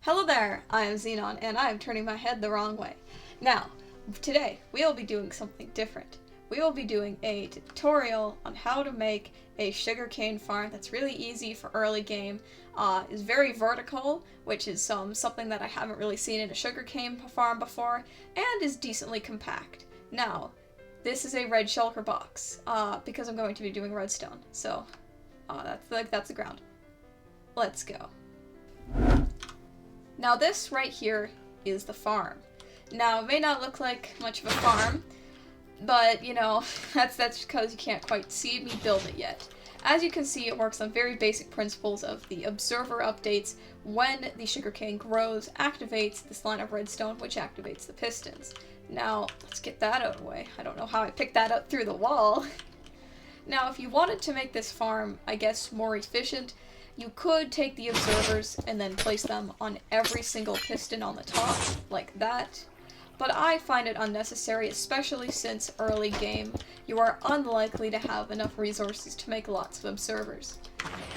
Hello there, I am Xenon, and I am turning my head the wrong way. Now, today, we will be doing something different. We will be doing a tutorial on how to make a sugarcane farm that's really easy for early game, is very vertical, which is something that I haven't really seen in a sugarcane farm before, and is decently compact. Now, this is a red shulker box, because I'm going to be doing redstone, so that's the ground. Let's go. Now this right here is the farm. Now it may not look like much of a farm, but you know, that's because you can't quite see me build it yet. As you can see, it works on very basic principles of the observer updates. When the sugarcane grows, activates this line of redstone, which activates the pistons. Now, let's get that out of the way. I don't know how I picked that up through the wall. Now, if you wanted to make this farm, I guess, more efficient, you could take the observers and then place them on every single piston on the top, like that. But I find it unnecessary, especially since early game, you are unlikely to have enough resources to make lots of observers.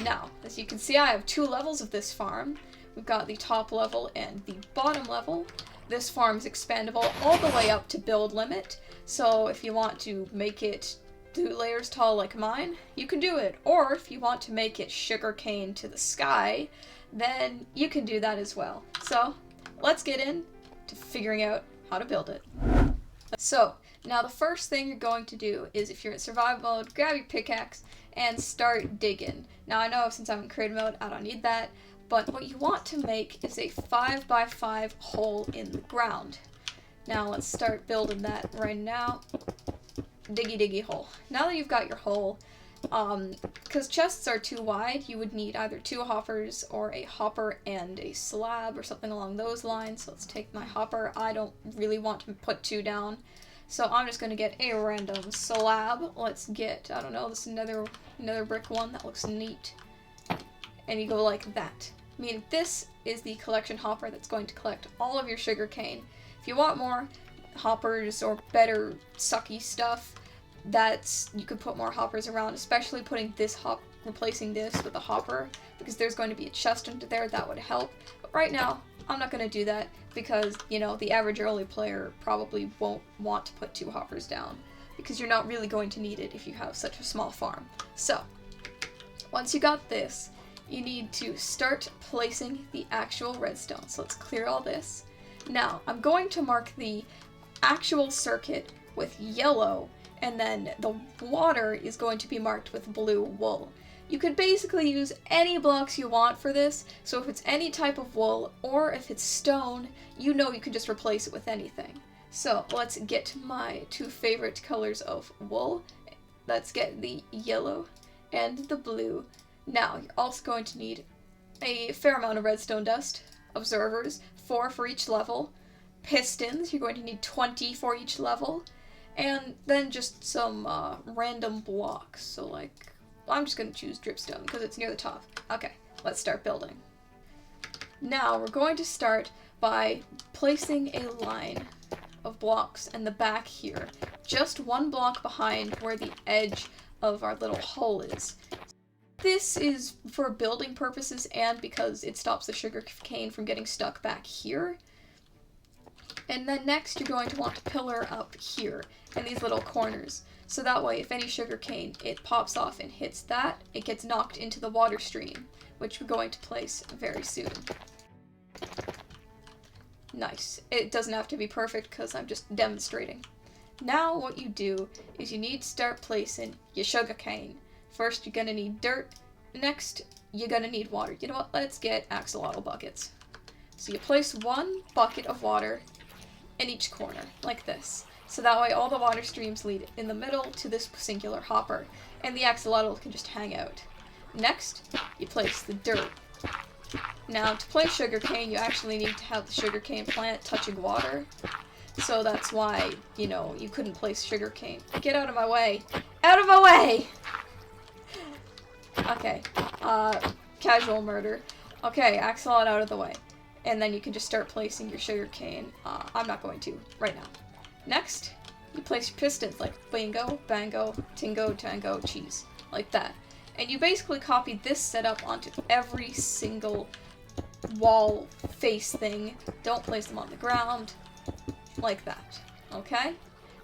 Now, as you can see, I have two levels of this farm. We've got the top level and the bottom level. This farm is expandable all the way up to build limit, so if you want to make it 2 layers tall like mine, you can do it. Or if you want to make it sugarcane to the sky, then you can do that as well. So let's get in to figuring out how to build it. So now the first thing you're going to do is, if you're in survival mode, grab your pickaxe and start digging. Now I know since I'm in creative mode I don't need that, but what you want to make is a 5x5 hole in the ground. Now let's start building that right now. Diggy hole. Now that you've got your hole, because chests are too wide, you would need either 2 hoppers or a hopper and a slab or something along those lines. So let's take my hopper. I don't really want to put 2 down, so I'm just going to get a random slab. Let's get, I don't know, this another brick one that looks neat. And you go like that. Meaning this is the collection hopper that's going to collect all of your sugarcane. If you want more hoppers or better sucky stuff, you could put more hoppers around, especially replacing this with a hopper, because there's going to be a chest under there that would help. But right now, I'm not going to do that because, you know, the average early player probably won't want to put 2 hoppers down, because you're not really going to need it if you have such a small farm. So, once you got this, you need to start placing the actual redstone. So let's clear all this. Now, I'm going to mark the actual circuit with yellow, and then the water is going to be marked with blue wool. You could basically use any blocks you want for this, so if it's any type of wool, or if it's stone, you know you can just replace it with anything. So let's get my 2 favorite colors of wool. Let's get the yellow and the blue. Now, you're also going to need a fair amount of redstone dust, observers, 4 for each level, pistons, you're going to need 20 for each level, and then just some random blocks. So like, I'm just going to choose dripstone because it's near the top. Okay, let's start building. Now we're going to start by placing a line of blocks in the back here, just 1 block behind where the edge of our little hole is. This is for building purposes and because it stops the sugarcane from getting stuck back here. And then next you're going to want to pillar up here in these little corners. So that way if any sugarcane, it pops off and hits that, it gets knocked into the water stream, which we're going to place very soon. Nice. It doesn't have to be perfect because I'm just demonstrating. Now what you do is you need to start placing your sugarcane. First you're going to need dirt, next you're going to need water. You know what, let's get axolotl buckets. So you place 1 bucket of water in each corner, like this. So that way all the water streams lead in the middle to this singular hopper, and the axolotl can just hang out. Next, you place the dirt. Now, to place sugarcane, you actually need to have the sugarcane plant touching water. So that's why, you know, you couldn't place sugarcane. Get out of my way! Out of my way! Okay, casual murder. Okay, axolotl out of the way. And then you can just start placing your sugarcane. I'm not going to right now. Next, you place your pistons like bingo, bango, tingo, tango, cheese. Like that. And you basically copy this setup onto every single wall face thing. Don't place them on the ground. Like that. Okay?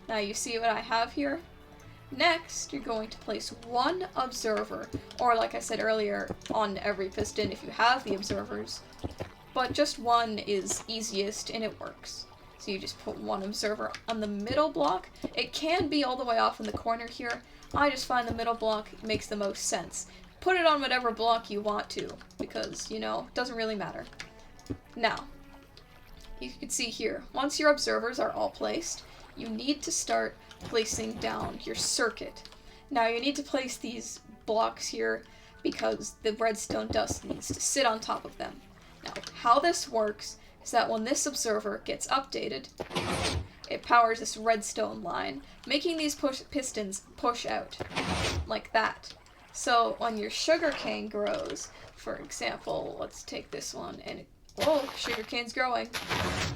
Now you see what I have here? Next, you're going to place one observer, or like I said earlier, on every piston if you have the observers. But just one is easiest and it works. So you just put one observer on the middle block. It can be all the way off in the corner here. I just find the middle block makes the most sense. Put it on whatever block you want to, because, you know, it doesn't really matter. Now, you can see here, once your observers are all placed, you need to start placing down your circuit. Now you need to place these blocks here because the redstone dust needs to sit on top of them. Now, how this works is that when this observer gets updated, it powers this redstone line, making these pistons push out, like that. So when your sugarcane grows, for example, let's take this one, and whoa, sugarcane's growing.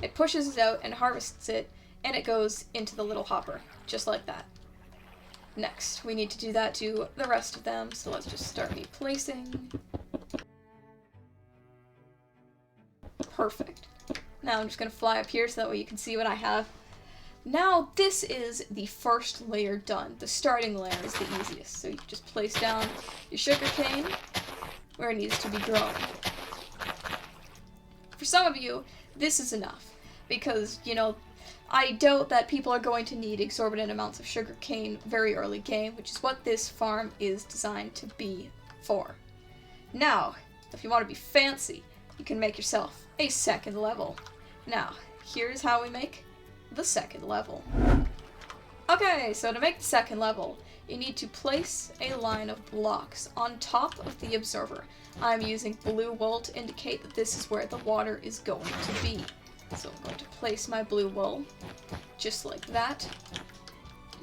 It pushes it out and harvests it, and it goes into the little hopper, just like that. Next, we need to do that to the rest of them, so let's just start replacing. Perfect. Now I'm just going to fly up here so that way you can see what I have. Now this is the first layer done. The starting layer is the easiest. So you just place down your sugarcane where it needs to be grown. For some of you, this is enough because, you know, I doubt that people are going to need exorbitant amounts of sugarcane very early game, which is what this farm is designed to be for. Now, if you want to be fancy, you can make yourself a second level. Now, here's how we make the second level. Okay, so to make the second level, you need to place a line of blocks on top of the observer. I'm using blue wool to indicate that this is where the water is going to be. So I'm going to place my blue wool, just like that,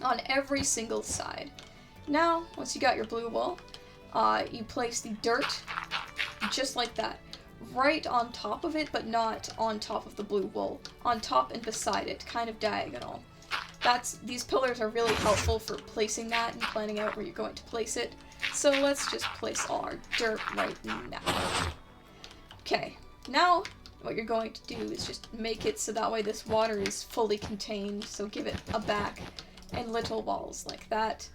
on every single side. Now, once you got your blue wool, you place the dirt, just like that, right on top of it, but not on top of the blue wool. On top and beside it, kind of diagonal. These pillars are really helpful for placing that and planning out where you're going to place it. So let's just place all our dirt right now. Okay, now what you're going to do is just make it so that way this water is fully contained, so give it a back and little walls like that.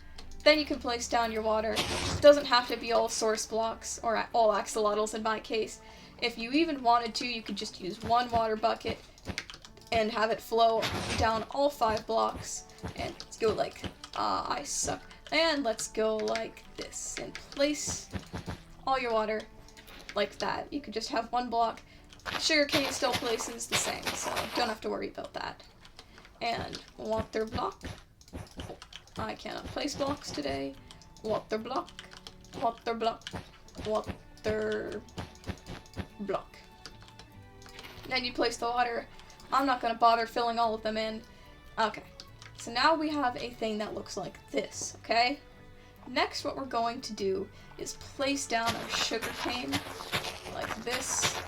Then you can place down your water. It doesn't have to be all source blocks, or all axolotls in my case. If you even wanted to, you could just use one water bucket and have it flow down all 5 blocks. And let's go like, I suck. And let's go like this, and place all your water like that. You could just have one block. Sugarcane still places the same, so don't have to worry about that. And water block. I cannot place blocks today. Water block. Water block. Water block. Then you place the water. I'm not going to bother filling all of them in. Okay. So now we have a thing that looks like this, okay? Next, what we're going to do is place down our sugarcane like this.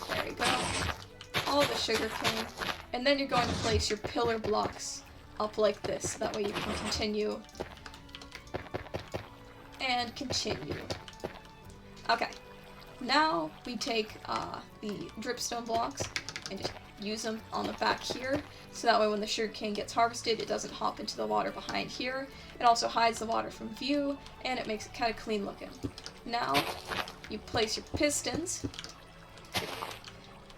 There you go. All the sugarcane. And then you're going to place your pillar blocks up like this. That way you can continue. And continue. Okay. Now we take the dripstone blocks and just use them on the back here. So that way when the sugarcane gets harvested, it doesn't hop into the water behind here. It also hides the water from view, and it makes it kind of clean looking. Now, you place your pistons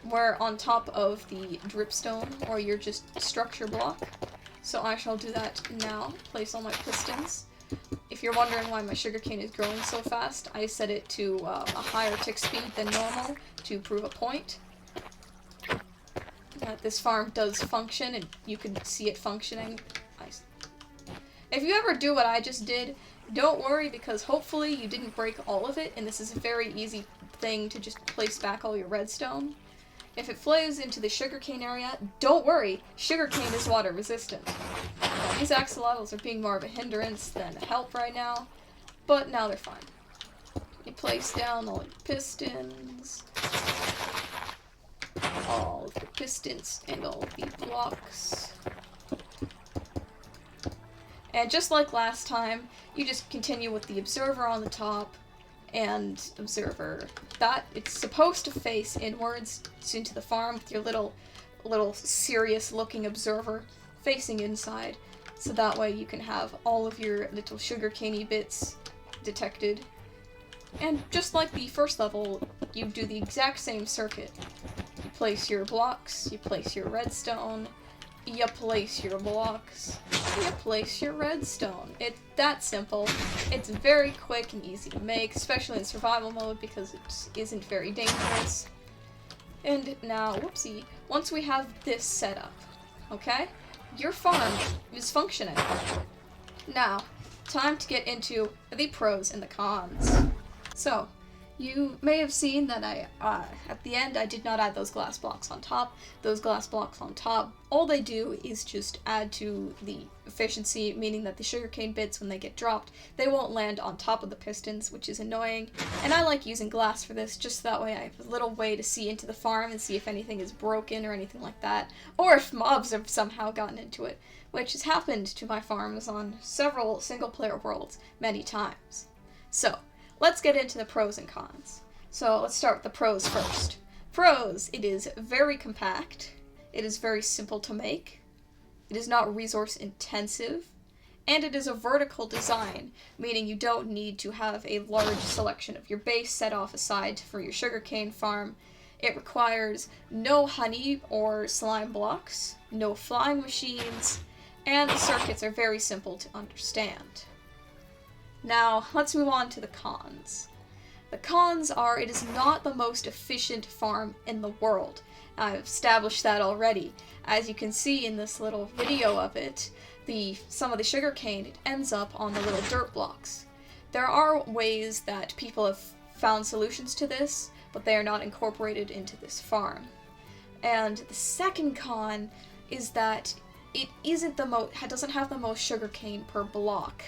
where on top of the dripstone, or your just structure block. So I shall do that now. Place all my pistons. If you're wondering why my sugarcane is growing so fast, I set it to a higher tick speed than normal to prove a point. That this farm does function, and you can see it functioning. If you ever do what I just did, don't worry, because hopefully you didn't break all of it, and this is a very easy thing to just place back all your redstone. If it flows into the sugarcane area, don't worry, sugarcane is water resistant. Now, these axolotls are being more of a hindrance than a help right now, but now they're fine. You place down all your pistons, all the pistons, and all the blocks. And just like last time, you just continue with the observer on the top, and observer that it's supposed to face inwards into the farm with your little serious looking observer facing inside, so that way you can have all of your little sugarcaney bits detected. And just like the first level, you do the exact same circuit. You place your blocks, you place your redstone, you place your blocks, you place your redstone. It's that simple. It's very quick and easy to make, especially in survival mode because it isn't very dangerous. And now, whoopsie, once we have this set up, okay, your farm is functioning. Now, time to get into the pros and the cons. So, you may have seen that at the end, I did not add those glass blocks on top. Those glass blocks on top, all they do is just add to the efficiency, meaning that the sugarcane bits, when they get dropped, they won't land on top of the pistons, which is annoying. And I like using glass for this, just that way I have a little way to see into the farm and see if anything is broken or anything like that, or if mobs have somehow gotten into it, which has happened to my farms on several single-player worlds many times. So, let's get into the pros and cons. So let's start with the pros first. Pros, it is very compact, it is very simple to make, it is not resource intensive, and it is a vertical design, meaning you don't need to have a large selection of your base set off aside for your sugarcane farm. It requires no honey or slime blocks, no flying machines, and the circuits are very simple to understand. Now, let's move on to the cons. The cons are, it is not the most efficient farm in the world. I've established that already. As you can see in this little video of it, some of the sugarcane, it ends up on the little dirt blocks. There are ways that people have found solutions to this, but they are not incorporated into this farm. And the second con is that it doesn't have the most sugarcane per block.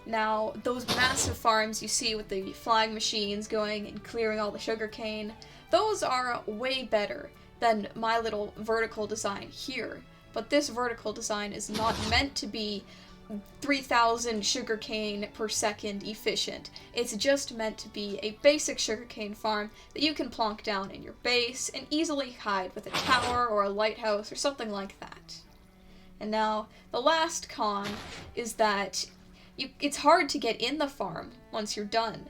Now, those massive farms you see with the flying machines going and clearing all the sugarcane, those are way better than my little vertical design here. But this vertical design is not meant to be 3,000 sugarcane per second efficient. It's just meant to be a basic sugarcane farm that you can plonk down in your base and easily hide with a tower or a lighthouse or something like that. And now, the last con is that it's hard to get in the farm once you're done.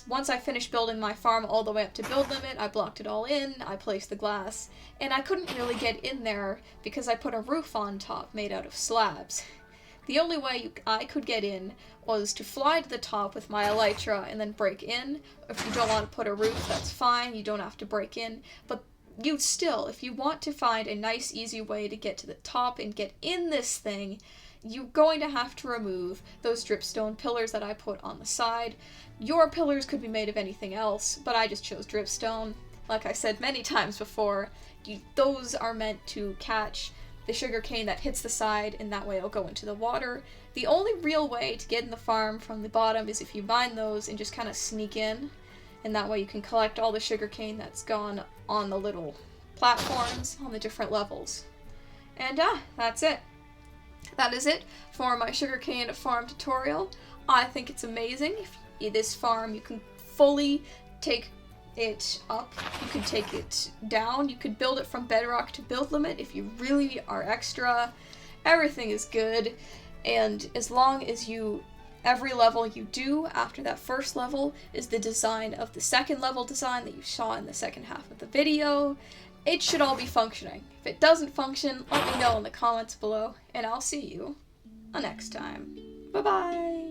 Once I finished building my farm all the way up to build limit, I blocked it all in, I placed the glass, and I couldn't really get in there because I put a roof on top made out of slabs. The only way I could get in was to fly to the top with my elytra and then break in. If you don't want to put a roof, that's fine, you don't have to break in, but if you want to find a nice easy way to get to the top and get in this thing, you're going to have to remove those dripstone pillars that I put on the side. Your pillars could be made of anything else, but I just chose dripstone. Like I said many times before, those are meant to catch the sugarcane that hits the side, and that way it'll go into the water. The only real way to get in the farm from the bottom is if you mine those and just kind of sneak in, and that way you can collect all the sugarcane that's gone on the little platforms on the different levels. And that's it. That is it for my sugarcane farm tutorial. I think it's amazing. This farm, you can fully take it up, you can take it down, you could build it from bedrock to build limit if you really are extra. Everything is good, and as long as every level you do after that first level is the design of the second level design that you saw in the second half of the video, it should all be functioning. If it doesn't function, let me know in the comments below, and I'll see you next time. Bye-bye!